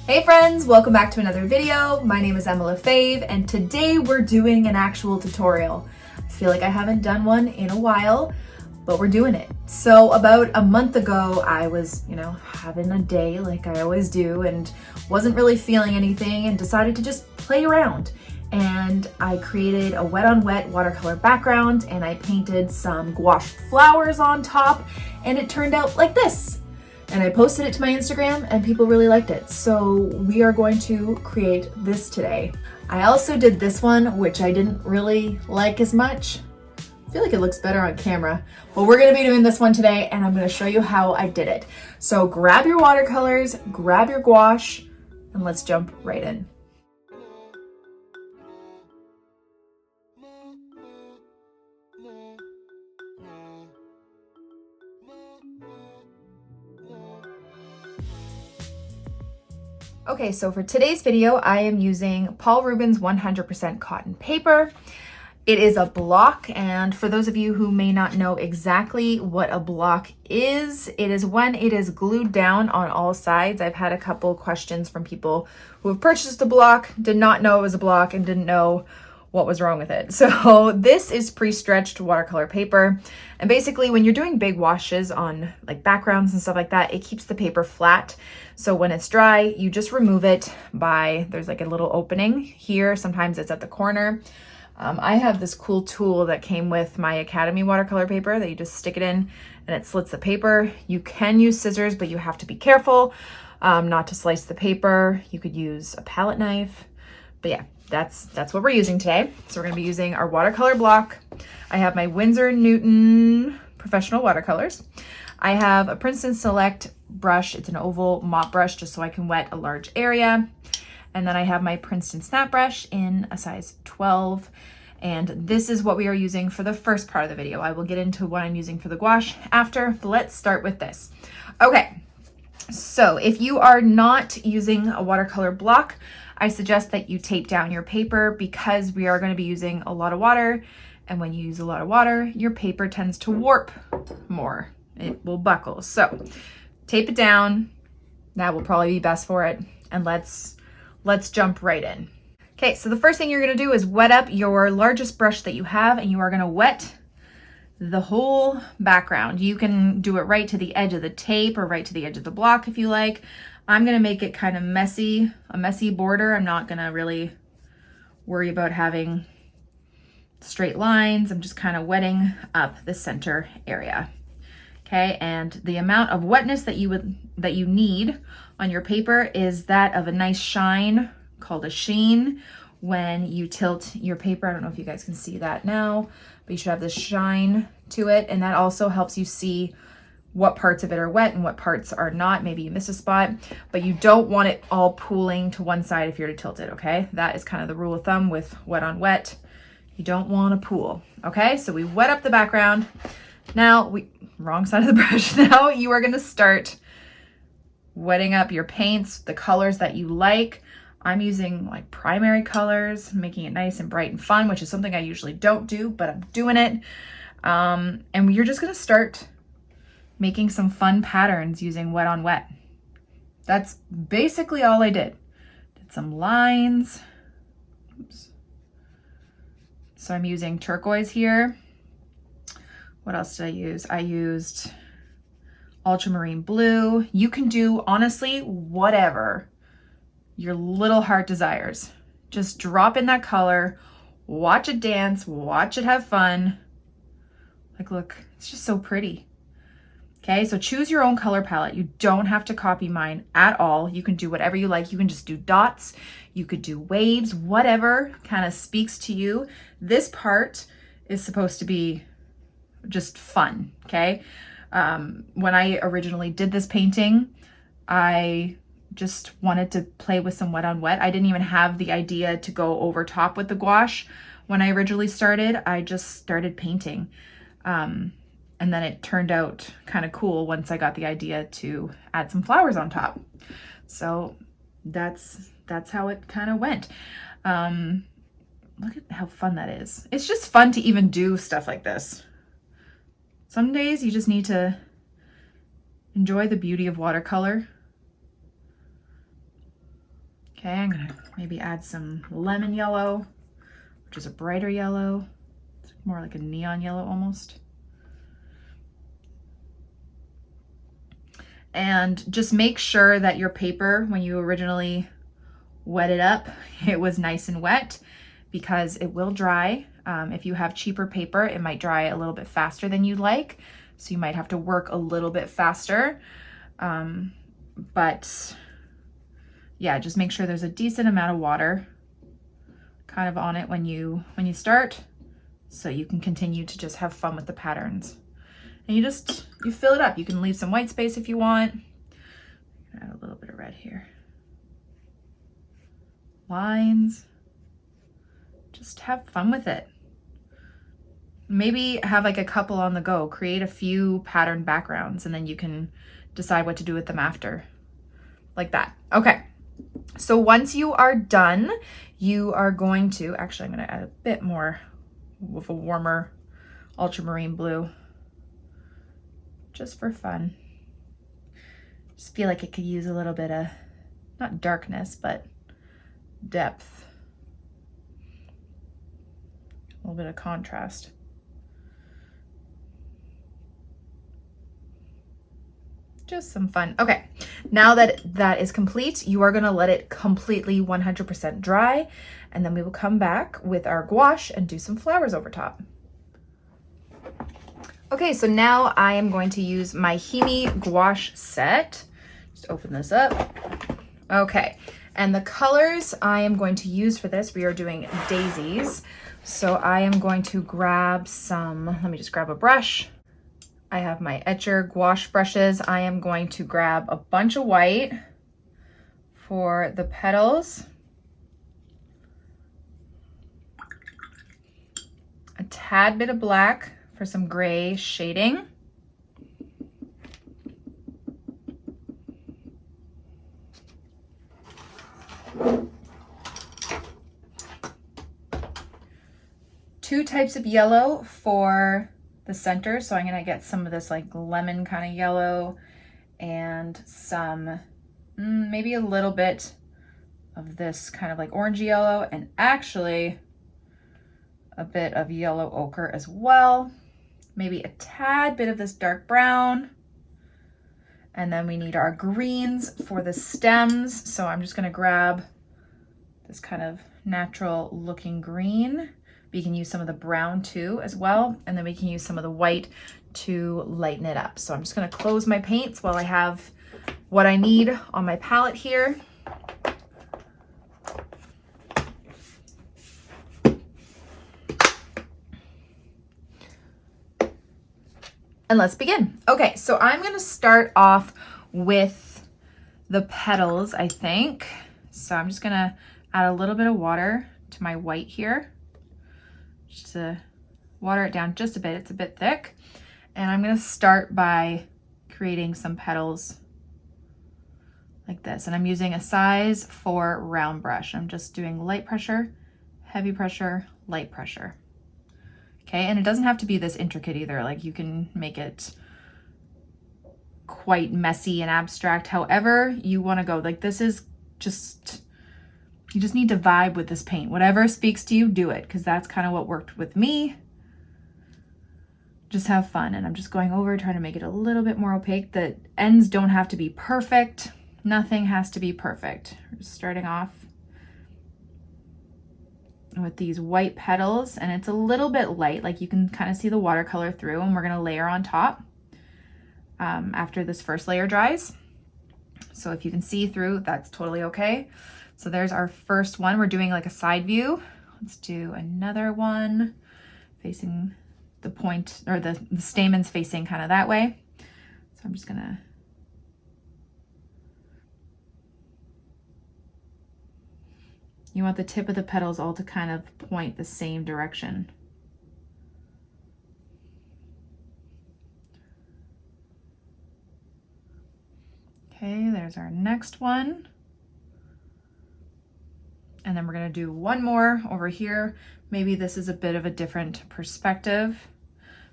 Hey friends, welcome back to another video. My name is Lefebvre and today we're doing an actual tutorial. I feel like I haven't done one in a while, but we're doing it. So about a month ago, I was, having a day like I always do and wasn't really feeling anything and decided to just play around. And I created a wet on wet watercolor background and I painted some gouache flowers on top and it turned out like this. And I posted it to my Instagram and people really liked it. So we are going to create this today. I also did this one, which I didn't really like as much. I feel like it looks better on camera, but we're gonna be doing this one today and I'm gonna show you how I did it. So grab your watercolors, grab your gouache, and let's jump right in. Okay, so for today's video, I am using Paul Rubens 100% cotton paper. It is a block, and for those of you who may not know exactly what a block is, it is when it is glued down on all sides. I've had a couple questions from people who have purchased a block, did not know it was a block, and didn't know what was wrong with it. So this is pre-stretched watercolor paper. And basically when you're doing big washes on like backgrounds and stuff like that, it keeps the paper flat. So when it's dry, you just remove it by, there's like a little opening here. Sometimes it's at the corner. I have this cool tool that came with my Academy watercolor paper that you just stick it in and it slits the paper. You can use scissors, but you have to be careful not to slice the paper. You could use a palette knife, but yeah. That's what we're using today. So we're gonna be using our watercolor block. I have my Winsor Newton Professional Watercolors. I have a Princeton Select brush. It's an oval mop brush just so I can wet a large area. And then I have my Princeton Snap brush in a size 12. And this is what we are using for the first part of the video. I will get into what I'm using for the gouache after, but let's start with this. Okay, so if you are not using a watercolor block, I suggest that you tape down your paper because we are going to be using a lot of water. And when you use a lot of water, your paper tends to warp more. It will buckle. So tape it down. That will probably be best for it. And let's jump right in. Okay, so the first thing you're going to do is wet up your largest brush that you have, and you are going to wet the whole background. You can do it right to the edge of the tape or right to the edge of the block if you like. I'm gonna make it kind of messy, a messy border. I'm not gonna really worry about having straight lines. I'm just kind of wetting up the center area. Okay, and the amount of wetness that you need on your paper is that of a nice shine called a sheen. When you tilt your paper, I don't know if you guys can see that now, but you should have this shine to it, and that also helps you see what parts of it are wet and what parts are not. Maybe you missed a spot, but you don't want it all pooling to one side if you're to tilt it, okay? That is kind of the rule of thumb with wet on wet. You don't want to pool, okay? So we wet up the background. Now, wrong side of the brush. Now you are gonna start wetting up your paints, the colors that you like. I'm using like primary colors, making it nice and bright and fun, which is something I usually don't do, but I'm doing it. And you're just gonna start making some fun patterns using wet on wet. That's basically all I did. Did some lines. Oops. So I'm using turquoise here. What else did I use? I used ultramarine blue. You can do, honestly, whatever your little heart desires. Just drop in that color, watch it dance, watch it have fun. Like, look, it's just so pretty. Okay, so choose your own color palette. You don't have to copy mine at all. You can do whatever you like. You can just do dots. You could do waves, whatever kind of speaks to you. This part is supposed to be just fun, okay? When I originally did this painting, I just wanted to play with some wet on wet. I didn't even have the idea to go over top with the gouache. When I originally started, I just started painting. And then it turned out kind of cool once I got the idea to add some flowers on top. So that's how it kind of went. Look at how fun that is. It's just fun to even do stuff like this. Some days you just need to enjoy the beauty of watercolor. Okay, I'm gonna maybe add some lemon yellow, which is a brighter yellow. It's more like a neon yellow almost. And just make sure that your paper, when you originally wet it up, it was nice and wet, because it will dry. If you have cheaper paper, it might dry a little bit faster than you'd like. So you might have to work a little bit faster. But yeah, just make sure there's a decent amount of water kind of on it when you start, so you can continue to just have fun with the patterns. And you fill it up. You can leave some white space if you want. Add a little bit of red here. Lines. Just have fun with it. Maybe have like a couple on the go. Create a few pattern backgrounds, and then you can decide what to do with them after. Like that. Okay. So once you are done, you are going to, actually I'm going to add a bit more with a warmer ultramarine blue, just for fun. Just feel like it could use a little bit of, not darkness, but depth. A little bit of contrast. Just some fun. Okay, now that that is complete, you are gonna let it completely 100% dry, and then we will come back with our gouache and do some flowers over top. Okay, so now I am going to use my Himi gouache set. Just open this up. Okay, and the colors I am going to use for this, we are doing daisies. So I am going to grab some, let me just grab a brush. I have my Etchr gouache brushes. I am going to grab a bunch of white for the petals, a tad bit of black for some gray shading, two types of yellow for the center. So I'm gonna get some of this like lemon kind of yellow, and some, maybe a little bit of this kind of like orangey yellow, and actually a bit of yellow ochre as well. Maybe a tad bit of this dark brown. And then we need our greens for the stems. So I'm just gonna grab this kind of natural looking green. You can use some of the brown too as well, and then we can use some of the white to lighten it up. So I'm just gonna close my paints while I have what I need on my palette here. And let's begin. Okay, so I'm gonna start off with the petals, I think. So I'm just gonna add a little bit of water to my white here, just to water it down just a bit. It's a bit thick. And I'm gonna start by creating some petals like this. And I'm using a size 4 round brush. I'm just doing light pressure, heavy pressure, light pressure. Okay, and it doesn't have to be this intricate either. Like, you can make it quite messy and abstract, however you wanna go. Like, this is just, you just need to vibe with this paint. Whatever speaks to you, do it, because that's kind of what worked with me. Just have fun. And I'm just going over, trying to make it a little bit more opaque. The ends don't have to be perfect. Nothing has to be perfect. We're just starting off with these white petals, and it's a little bit light, like you can kind of see the watercolor through, and we're gonna layer on top after this first layer dries. So if you can see through, that's totally okay. So there's our first one. We're doing like a side view. Let's do another one facing the point, or the stamens facing kind of that way. So I'm just gonna you want the tip of the petals all to kind of point the same direction. Okay, there's our next one. And then we're gonna do one more over here. Maybe this is a bit of a different perspective.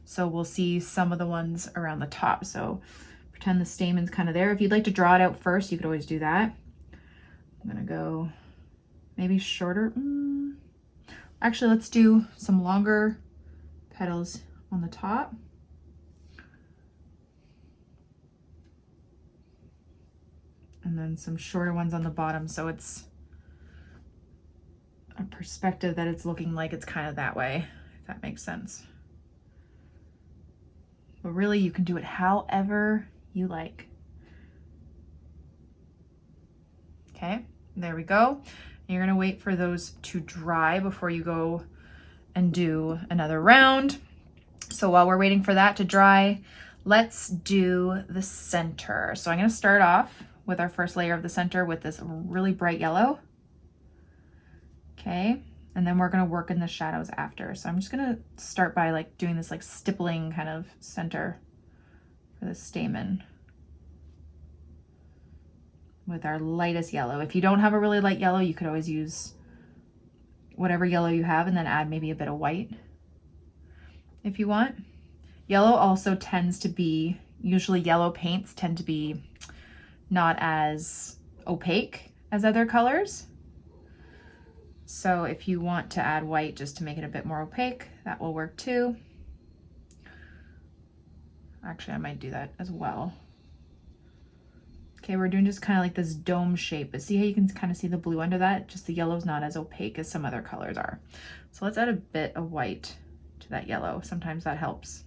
So we'll see some of the ones around the top. So pretend the stamen's kind of there. If you'd like to draw it out first, you could always do that. I'm gonna go maybe shorter. Actually, let's do some longer petals on the top. And then some shorter ones on the bottom, so it's a perspective that it's looking like it's kind of that way, if that makes sense. But really, you can do it however you like. Okay, there we go. And you're gonna wait for those to dry before you go and do another round. So while we're waiting for that to dry, let's do the center. So I'm gonna start off with our first layer of the center with this really bright yellow. Okay, and then we're gonna work in the shadows after. So I'm just gonna start by like doing this like stippling kind of center for the stamen with our lightest yellow. If you don't have a really light yellow, you could always use whatever yellow you have and then add maybe a bit of white if you want. Yellow also tends to be, usually yellow paints tend to be not as opaque as other colors. So if you want to add white just to make it a bit more opaque, that will work too. Actually, I might do that as well. Okay, we're doing just kind of like this dome shape, but see how you can kind of see the blue under that? Just the yellow's not as opaque as some other colors are. So let's add a bit of white to that yellow. Sometimes that helps.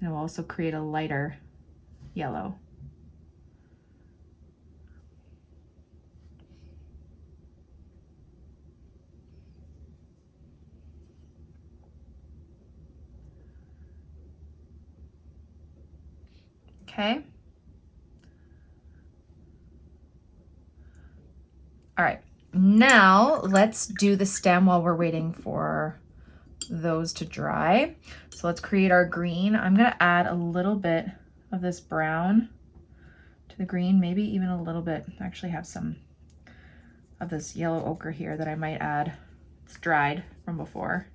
And it will also create a lighter yellow. Okay. All right, now let's do the stem while we're waiting for those to dry. So let's create our green. I'm gonna add a little bit of this brown to the green, maybe even a little bit. I actually have some of this yellow ochre here that I might add. It's dried from before,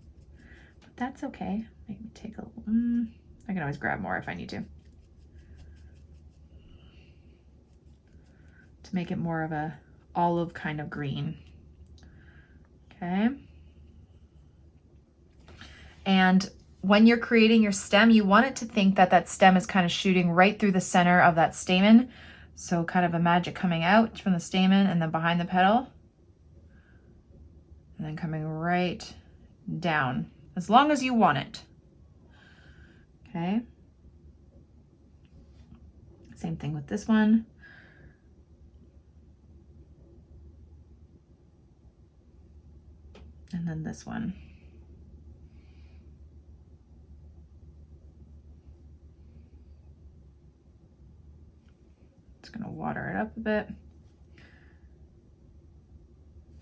but that's okay. Make me take a, I can always grab more if I need to make it more of a olive kind of green. Okay. And when you're creating your stem, you want it to think that that stem is kind of shooting right through the center of that stamen. So kind of a magic coming out from the stamen and then behind the petal. And then coming right down, as long as you want it. Okay. Same thing with this one. And then this one. Just gonna water it up a bit.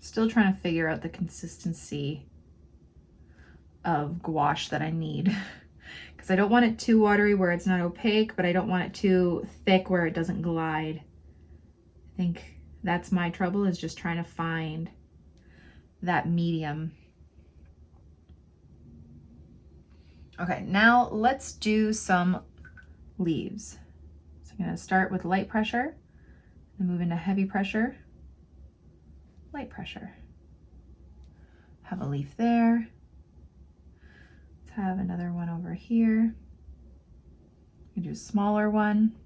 Still trying to figure out the consistency of gouache that I need. Because I don't want it too watery where it's not opaque, but I don't want it too thick where it doesn't glide. I think that's my trouble, is just trying to find that medium. Okay, now let's do some leaves. So I'm gonna start with light pressure and move into heavy pressure, light pressure. Have a leaf there. Let's have another one over here. You can do a smaller one.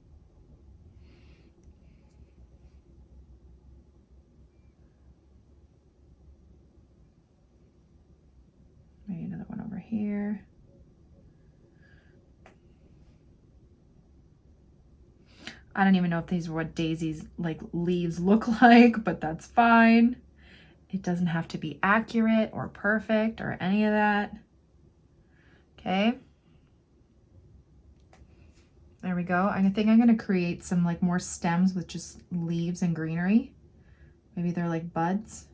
Maybe another one over here. I don't even know if these are what daisies, like leaves, look like, but that's fine. It doesn't have to be accurate or perfect or any of that. Okay. There we go. I think I'm gonna create some like more stems with just leaves and greenery. Maybe they're like buds,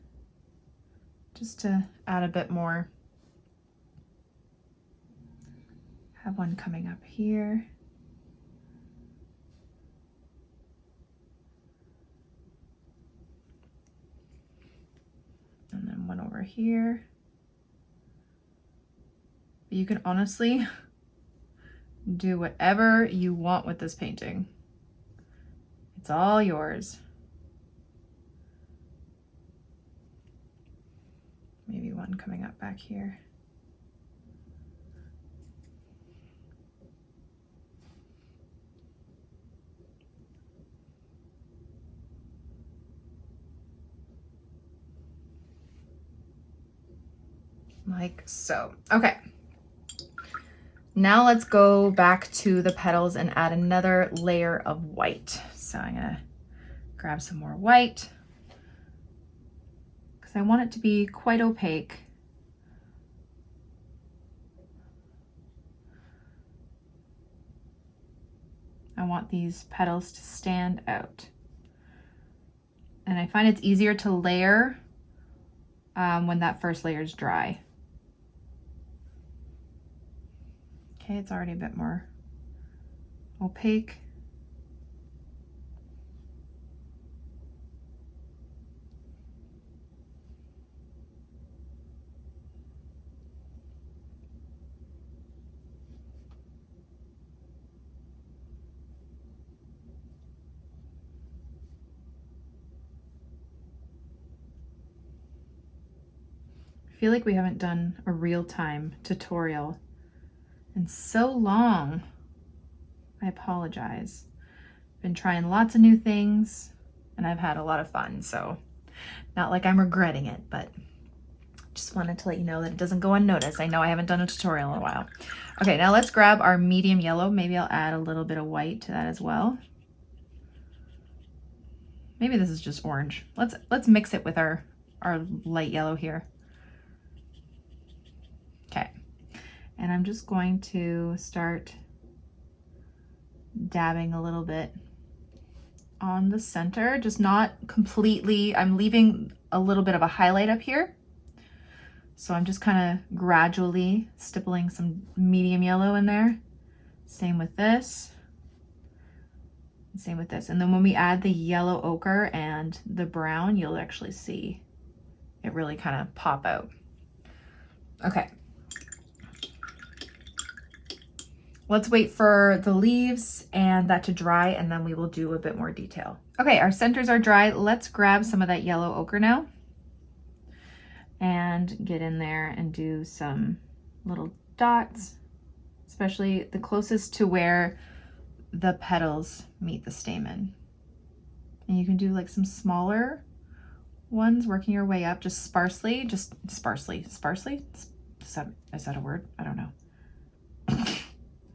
just to add a bit more. Have one coming up here. And then one over here. You can honestly do whatever you want with this painting. It's all yours. Maybe one coming up back here. Like so. Okay. Now let's go back to the petals and add another layer of white. So I'm gonna grab some more white because I want it to be quite opaque. I want these petals to stand out. And I find it's easier to layer when that first layer is dry. Okay, it's already a bit more opaque. I feel like we haven't done a real-time tutorial in so long. I apologize. Been trying lots of new things and I've had a lot of fun, so not like I'm regretting it, but just wanted to let you know that it doesn't go unnoticed. I know I haven't done a tutorial in a while. Okay, now let's grab our medium yellow. Maybe I'll add a little bit of white to that as well. Maybe this is just orange. Let's mix it with our light yellow here. Okay, and I'm just going to start dabbing a little bit on the center, just not completely. I'm leaving a little bit of a highlight up here. So I'm just kind of gradually stippling some medium yellow in there. Same with this. Same with this. And then when we add the yellow ochre and the brown, you'll actually see it really kind of pop out. Okay. Let's wait for the leaves and that to dry, and then we will do a bit more detail. Okay, our centers are dry. Let's grab some of that yellow ochre now and get in there and do some little dots, especially the closest to where the petals meet the stamen. And you can do like some smaller ones, working your way up, just sparsely. Is that a word? I don't know.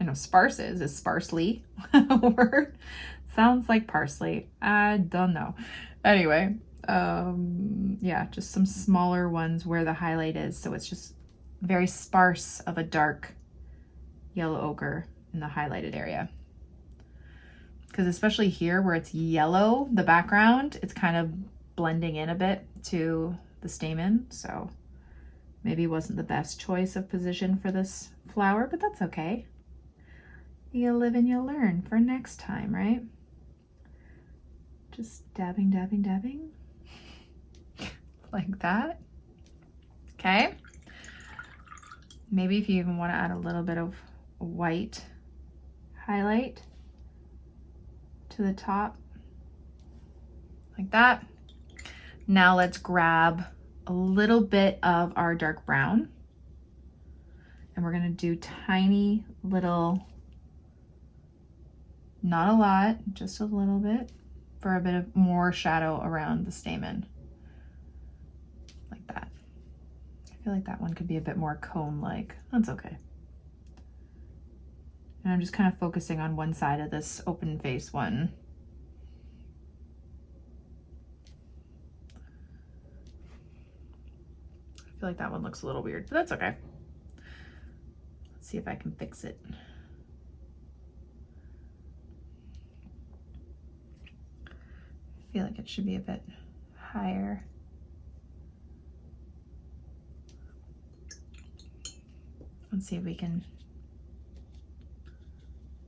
I know sparse is sparsely a word. Sounds like parsley. I don't know. Anyway, yeah, just some smaller ones where the highlight is. So it's just very sparse of a dark yellow ochre in the highlighted area. Because especially here where it's yellow, the background, it's kind of blending in a bit to the stamen. So maybe it wasn't the best choice of position for this flower, but that's okay. You live and you'll learn for next time, right? Just dabbing, dabbing, dabbing. Like that. Okay. Maybe if you even want to add a little bit of white highlight to the top. Like that. Now let's grab a little bit of our dark brown. And we're going to do tiny little, not a lot, just a little bit, for a bit of more shadow around the stamen. Like that. I feel like that one could be a bit more cone-like. That's okay. And I'm just kind of focusing on one side of this open face one. I feel like that one looks a little weird, but that's okay. Let's see if I can fix it. I feel like it should be a bit higher. Let's see if we can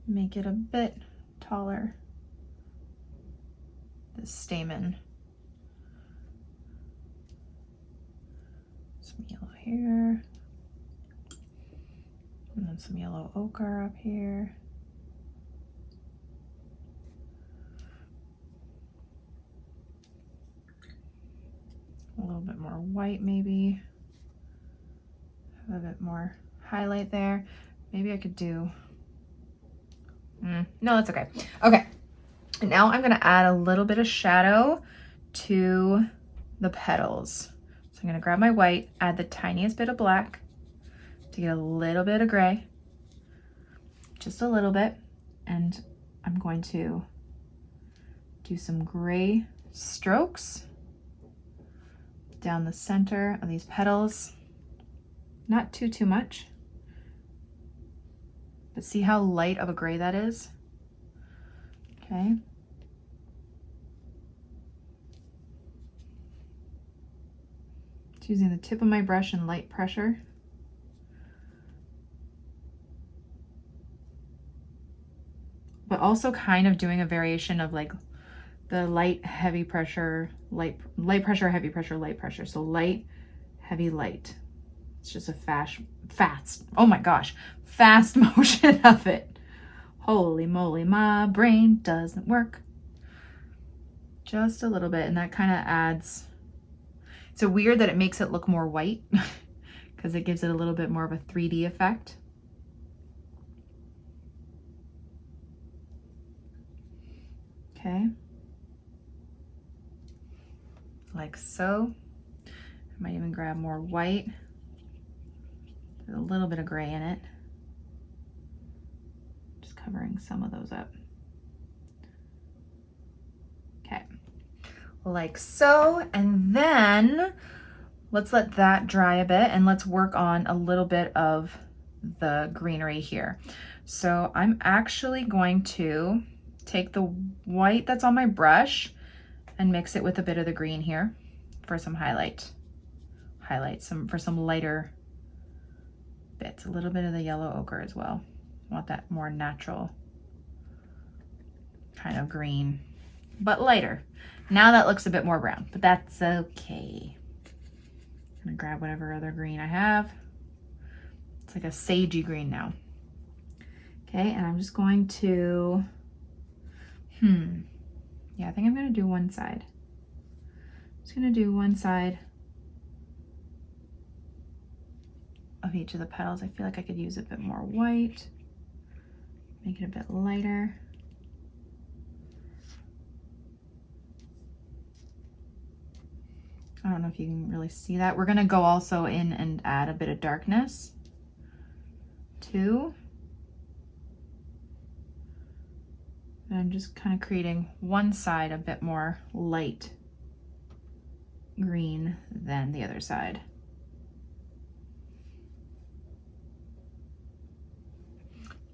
make it a bit taller. This stamen. Some yellow here. And then some yellow ochre up here. little bit more white maybe. Have a bit more highlight there. Maybe I could do, no, that's okay. Okay, and now I'm gonna add a little bit of shadow to the petals. So I'm gonna grab my white, add the tiniest bit of black to get a little bit of gray, just a little bit, and I'm going to do some gray strokes down the center of these petals. Not too much, but see how light of a gray that is? Okay. Just using the tip of my brush and light pressure. But also kind of doing a variation of like the light, heavy pressure, light pressure, heavy pressure, light pressure. So light, heavy, light. It's just a fast, oh my gosh, fast motion of it. Holy moly, my brain doesn't work. Just a little bit, and that kind of adds, it's so weird that it makes it look more white because it gives it a little bit more of a 3D effect. Okay. Like so. I might even grab more white. There's a little bit of gray in it. Just covering some of those up. Okay, like so. And then let's let that dry a bit and let's work on a little bit of the greenery here. So I'm actually going to take the white that's on my brush and mix it with a bit of the green here for some for some lighter bits, a little bit of the yellow ochre as well. Want that more natural kind of green, but lighter. Now that looks a bit more brown, but that's okay. I'm gonna grab whatever other green I have. It's like a sagey green now. Okay, and I'm just going to, yeah, I think I'm gonna do one side. Just gonna do one side of each of the petals. I feel like I could use a bit more white, make it a bit lighter. I don't know if you can really see that. We're gonna go also in and add a bit of darkness too. And I'm just kind of creating one side a bit more light green than the other side.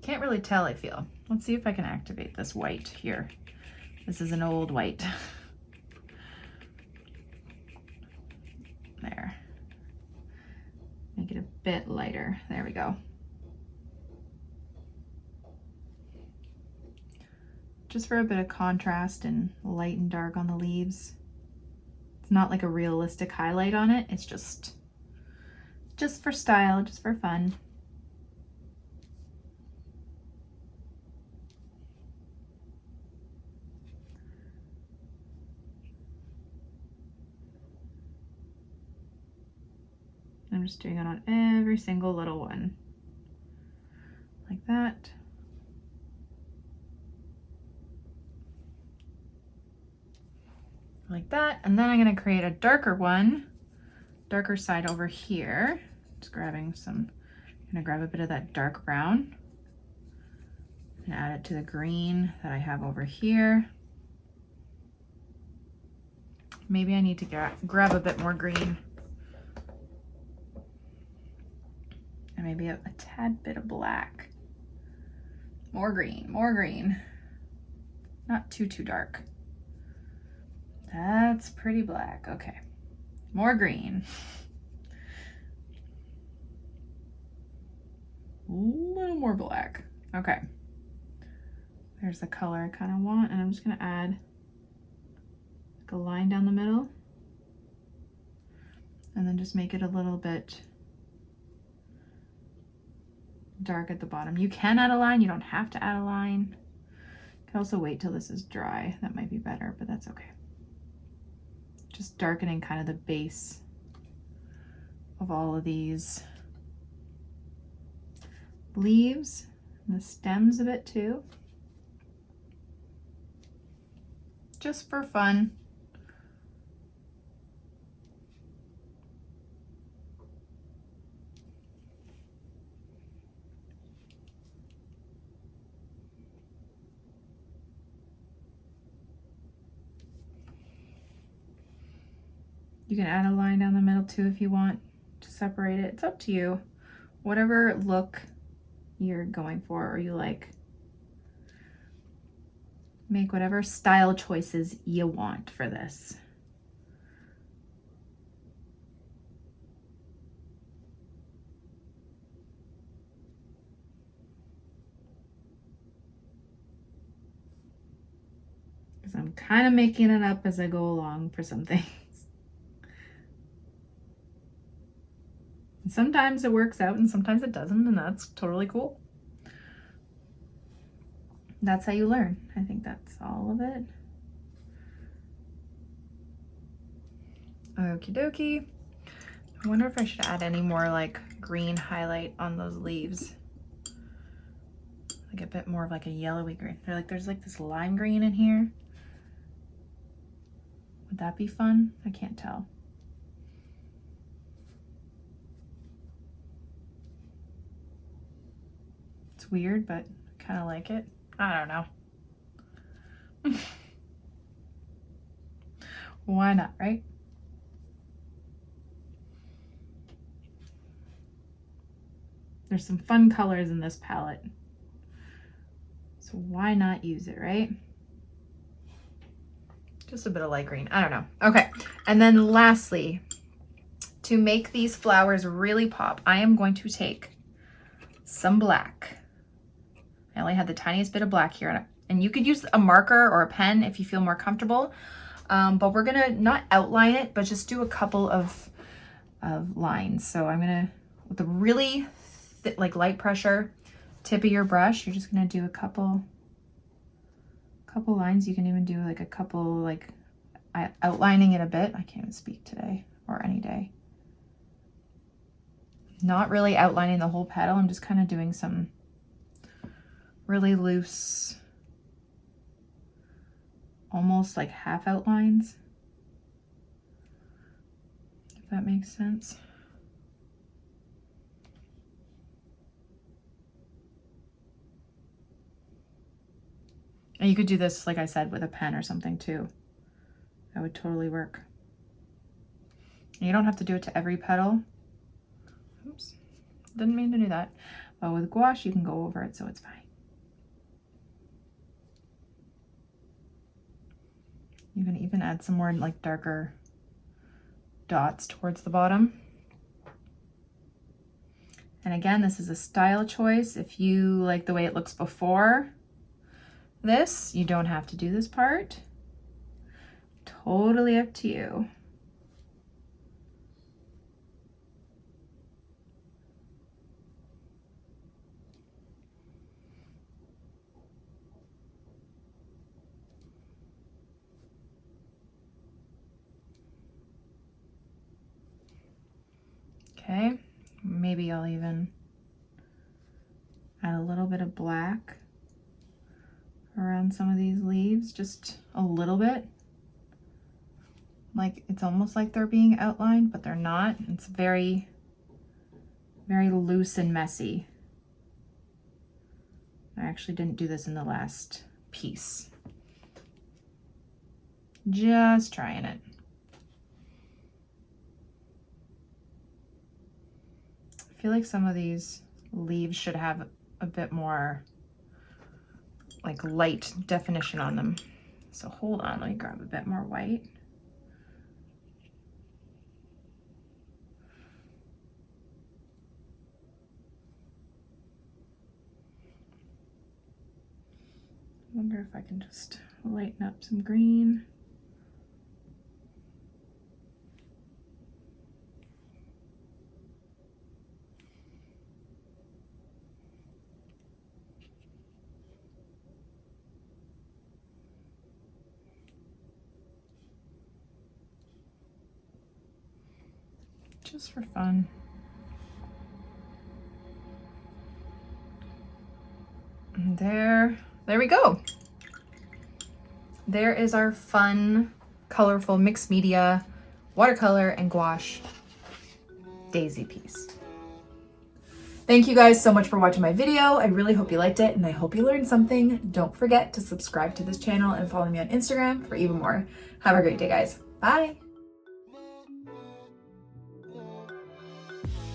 Can't really tell, I feel. Let's see if I can activate this white here. This is an old white. There. Make it a bit lighter. There we go. Just for a bit of contrast and light and dark on the leaves. It's not like a realistic highlight on it. It's just for style, just for fun. I'm just doing it on every single little one. Like that. Like that. And then I'm going to create a darker one, darker side over here. Just grabbing some, I'm going to grab a bit of that dark brown and add it to the green that I have over here. Maybe I need to grab a bit more green. And maybe a tad bit of black. More green, more green. Not too dark. That's pretty black. Okay, more green. A little more black. Okay, there's the color I kind of want, and I'm just gonna add like a line down the middle and then just make it a little bit dark at the bottom. You can add a line, you don't have to add a line. You can also wait till this is dry. That might be better, but that's okay. Just darkening kind of the base of all of these leaves and the stems a bit too. Just for fun. You can add a line down the middle too if you want to separate it. It's up to you. Whatever look you're going for or you like. Make whatever style choices you want for this. Because I'm kind of making it up as I go along for some things. And sometimes it works out and sometimes it doesn't, and that's totally cool. That's how you learn. I think that's all of it. Okie dokie. I wonder if I should add any more like green highlight on those leaves. Like a bit more of like a yellowy green. There's like this lime green in here. Would that be fun? I can't tell. It's weird, but I kind of like it. I don't know. Why not, right? There's some fun colors in this palette. So why not use it, right? Just a bit of light green. I don't know. Okay. And then lastly, to make these flowers really pop, I am going to take some black. I only had the tiniest bit of black here, and you could use a marker or a pen if you feel more comfortable. But we're gonna not outline it, but just do a couple of lines. So I'm gonna, with a really like light pressure tip of your brush, you're just gonna do a couple lines. You can even do like a couple, like outlining it a bit. I can't even speak today or any day. Not really outlining the whole petal. I'm just kind of doing some really loose, almost like half outlines, if that makes sense. And you could do this, like I said, with a pen or something too. That would totally work. And you don't have to do it to every petal. Oops, didn't mean to do that. But with gouache, you can go over it, so it's fine. You can even add some more like darker dots towards the bottom. And again, this is a style choice. If you like the way it looks before this, you don't have to do this part. Totally up to you. Okay, maybe I'll even add a little bit of black around some of these leaves, just a little bit. Like it's almost like they're being outlined, but they're not. It's very, very loose and messy. I actually didn't do this in the last piece. Just trying it. I feel like some of these leaves should have a bit more like light definition on them. So hold on, let me grab a bit more white. I wonder if I can just lighten up some green. just for fun. And there we go. There is our fun, colorful mixed media watercolor and gouache daisy piece. Thank you guys so much for watching my video. I really hope you liked it and I hope you learned something. Don't forget to subscribe to this channel and follow me on Instagram for even more. Have a great day, guys. Bye.